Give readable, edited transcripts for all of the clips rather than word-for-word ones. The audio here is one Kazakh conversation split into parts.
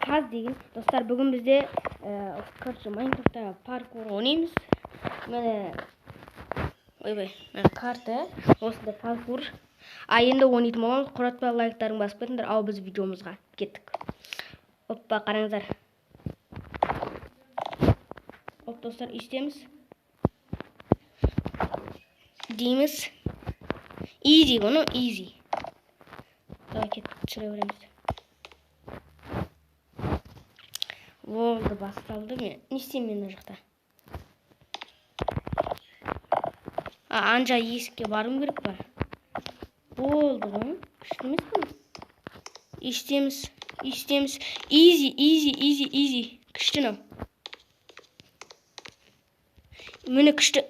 Каз деген достар, бүгін бізде Майнкрафтта паркур ойнаймыз. Міне карта, осында паркур. Енді ойнайтын боламыз. Құратпай лайктарын басып кетіңдер. Ал біз видеомызға кеттік. Оппа, қараңыздар. Оп, достар, істеміз. Дейміз. Easy bunu, easy. Давай кеттік, түсіре береміз. Болды, басталды. Не істеймін мен жақта? Анжа есікке барым керек па? Болды ғой. Күшті емес пе? Істеміз. Easy. Күшті нау. Мені күшті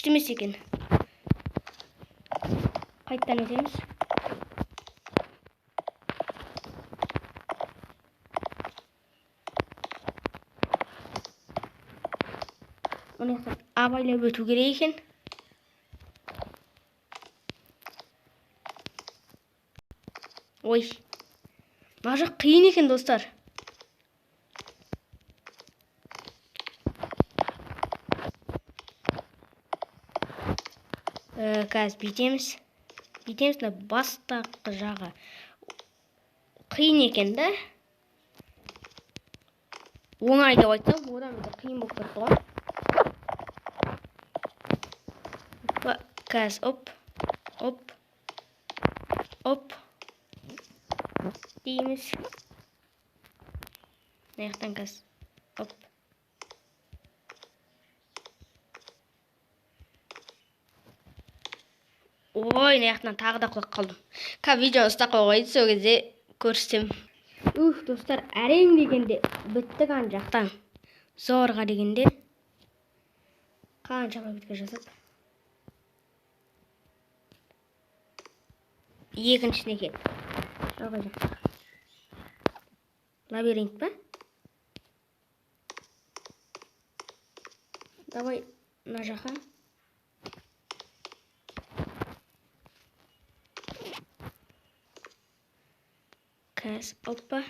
емес екен. Қайттан етеміз. Оны абайлап өту керек екен. Ой, мына жақ қиын екен, достар. Қазір бүйтеміз. Бастақы жағы қиын екен да. Оңай деп айтсам, одан бетер қиын болып кетті ғой. Қазір оп дейміз. Наяқтан қазір оп. Ой, наяқтан тағы да құлап қалдым. Видеоны ұстап қойғайды, сол кезде көрсетем. Достар, әрең дегенде біттік ан жақтан. Зорға дегенде қанша бітке жасап. Екіншісіне кел. Жалға жақта. Лабиринт па? Давай на жақа. Кәз, оппа.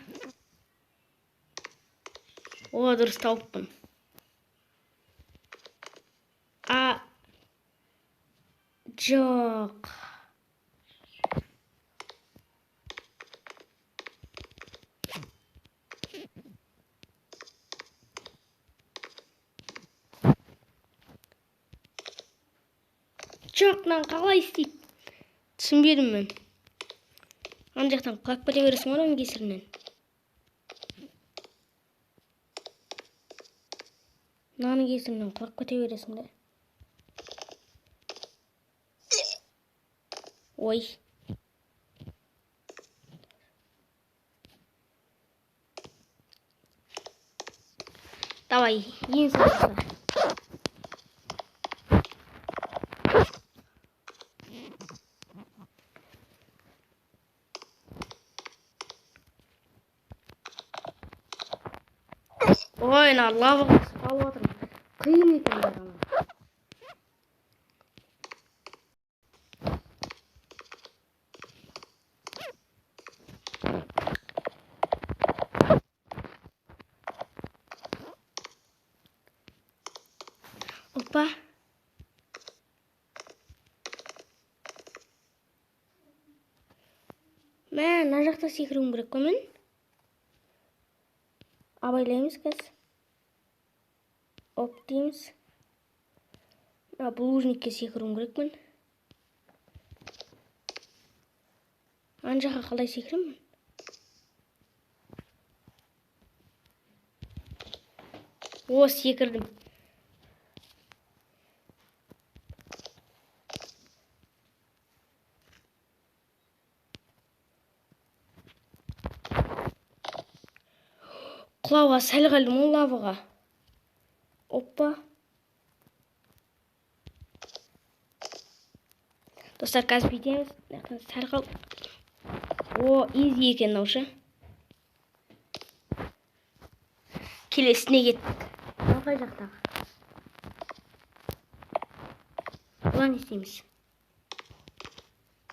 О, дұрыс тауыппын. Жоқ. Жоқнан қалай істейді? Түсінбедім мен. Ан жақтан құлап кете бересің оның кесірінен. Мынаның кесірінен құлап кете бересің де. Ой. Давай, ең соңғысы. Ой, лава қалып отырмын. Қиын екен барамын. Опа. Мына жақта секіруім керек қой мен. Абайлаймыз қазір. Оп дейміз. Булыжникке секіруім керек мен. Ан жаққа қалай секіремін? О, секірдім. Құлауға сәл қалдым ол лаваға. Оппа. Достар, қазір бүйтеміз. Сәл қал. О, easy екен аушы. Келесіне кеттік. Қай жақтағы? Бұлан істейміз.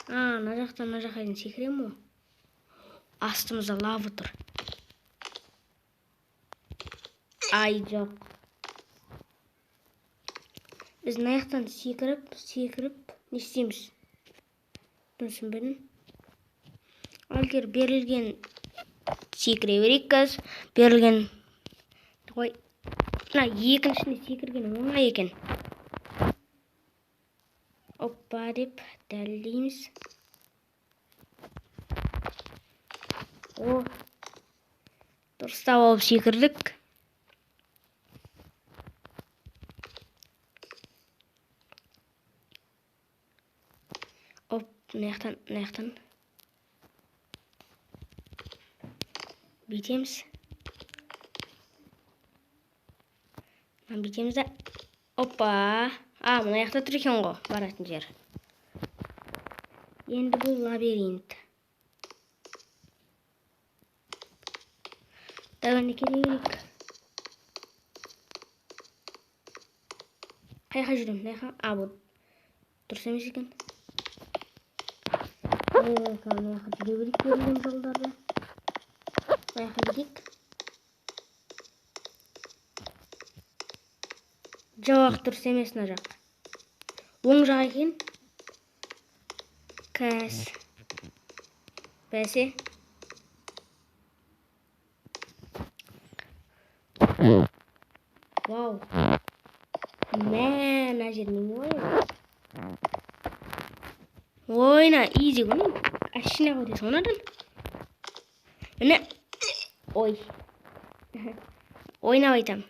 Мына жақтан секірем о. астымызда лава тұр. Ай, жоқ. Біз аяқтан секіріп, не істейміз? Түсінбедім. Алгер берілген секіре берейік қазір. Берілген қой. Екіншісіне секірген оңай екен. Оппа деп дәлелдейміз. О, дұрыстап алып секірдік. Оп, наяқтан. Бүйтеміз. Бүйтеміз да. Оппа. Мына жақта тұр екен ғой, баратын жер. Енді бұл лабиринт. Давай керек. Қайқа жүрем, бұл дұрыс емес екен. Қайқа жүре берейік берілген жолдарды. Қайқа берейік. Жоқ, дұрыс емес мына жақ. Оң жақ екен. Кәс. Бәсе. Вау. Мә жермен ойна. Ойна, изи күні. Әшіне қойды сонадан. Міне. Ой. Ойна айтам.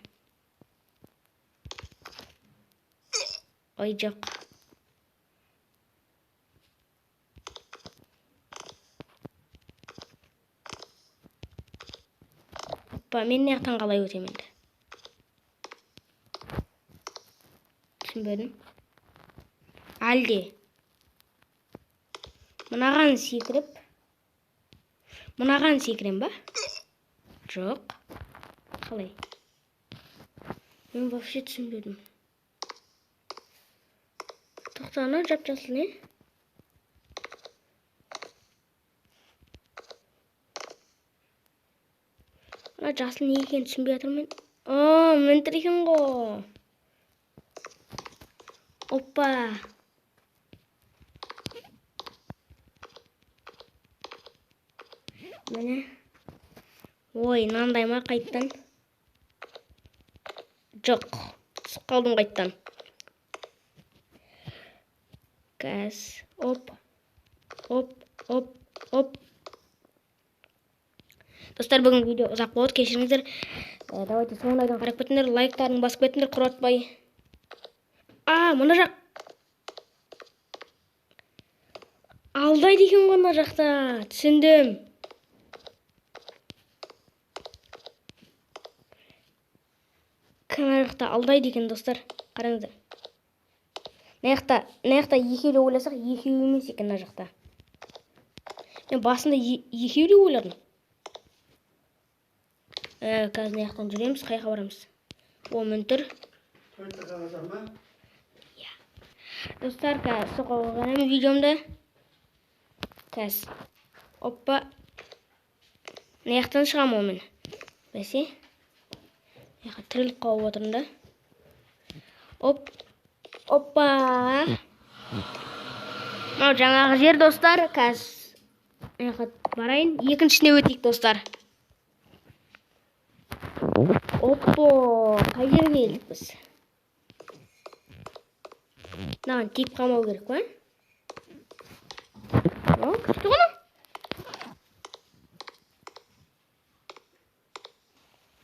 Ой, жоқ. Оппа, мен неқтан қалай өтем енді? Түсінбедім. Әлде. Мұнаған секірем ба? Жоқ. Қалай? Мен вообще түсінбедім. Тоқтана жап-жасыл не? Ана жасыл не екен түсінбей жатырмын. Мен тұр екен ғой. Оппа. Міне. Ой, мынандай ма қайттан? Жоқ. Түсіп қалдым қайттан. Кәс. Оп. Достар, бүгін видео ұзақ болды, кешіріңіздер. Давайте соңындайдан қарап кетіңдер, лайктарын басып кетіңдер, құротпай. Мына жақ. Алдайды екен ғой мына жақта. Түсіндім. Мына жақта алдайды екен, достар. Қараңыздар. Мына жақта екеулі ойласақ, екеу емес екен мына жақта. Мен басында екеулі ойладым. Қазір мына жақтан жүреміз, қайқа барамыз. Мүнтір. Достар, соқа қойғаным видеомда. Кәс. Оппа. Мына жақтан шығам мен. Бәсе. Мына тіріліп қауып отырында. Оппа. Мынау жаңағы жер, достар. Кәс. Мына барайын. Екіншісіне өтейік, достар. Оппо. Қай жерге келдік біз? Мынаған тиіп қалмау керек па? Күшті ғана.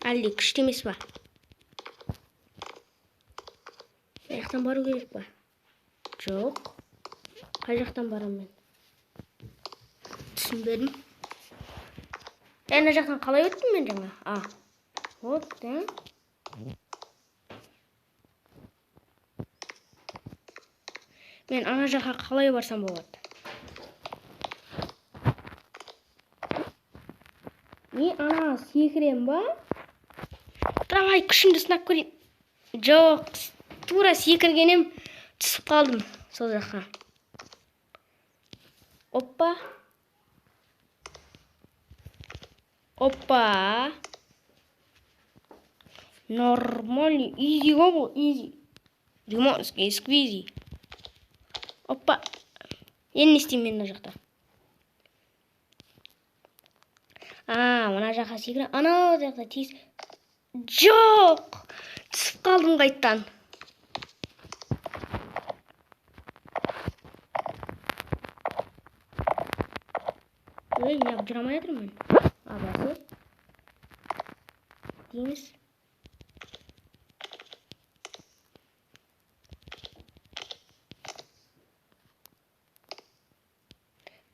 Әлде күшті емес па? Қай жақтан бару керек па? Жоқ. Қай жақтан барам мен? Түсінбедім. Ана жақтан қалай өттім мен жаңа? Вот, да? Мен ана жаққа қалай барсам болады? Ана секірем ба? Давай, күшімді сынап көрейін. Жоқ, тура секіргенем түсіп қалдым сол жаққа. Оппа. Опа. Нормально. Изи ғой, изи. Ремонтский сквизи. Опа. Енді не істеймін мен мына жақта? Мына жаққа секірем. Анау жақта тез. Жоқ. Түсіп қалдым қайттан. Неғып жүрамай жатырмын мен. Абасы. Дейміз.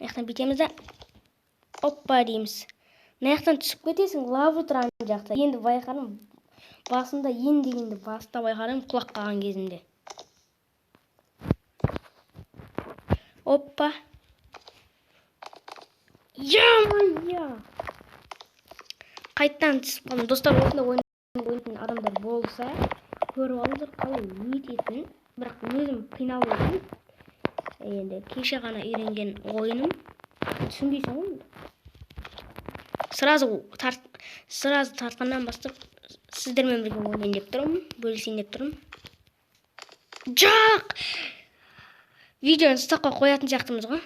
Маяқтан бетеміз да. Оппа дейміз. Маяқтан түсіп кетесің, лавы тұрған жақта. Енді байқадым. Басында ен дегенде баста байқадым құлақ қалған кезінде. Оппа. Я. Қайттан түсіп қалдым. Достар, осында ойнайтын адамдар болса, көріп алыңыздар қалай өтетін. Бірақ өзім қиналып отырмын. Енді кеше ғана үйренген ойыным. Түсінбейсің ғой? Сразу тартқаннан бастап сіздермен бірге ойнайын деп тұрмын, бөлісейін деп тұрмын. Жоқ! Видеоны стопқа қоятын сияқтымыз ғой.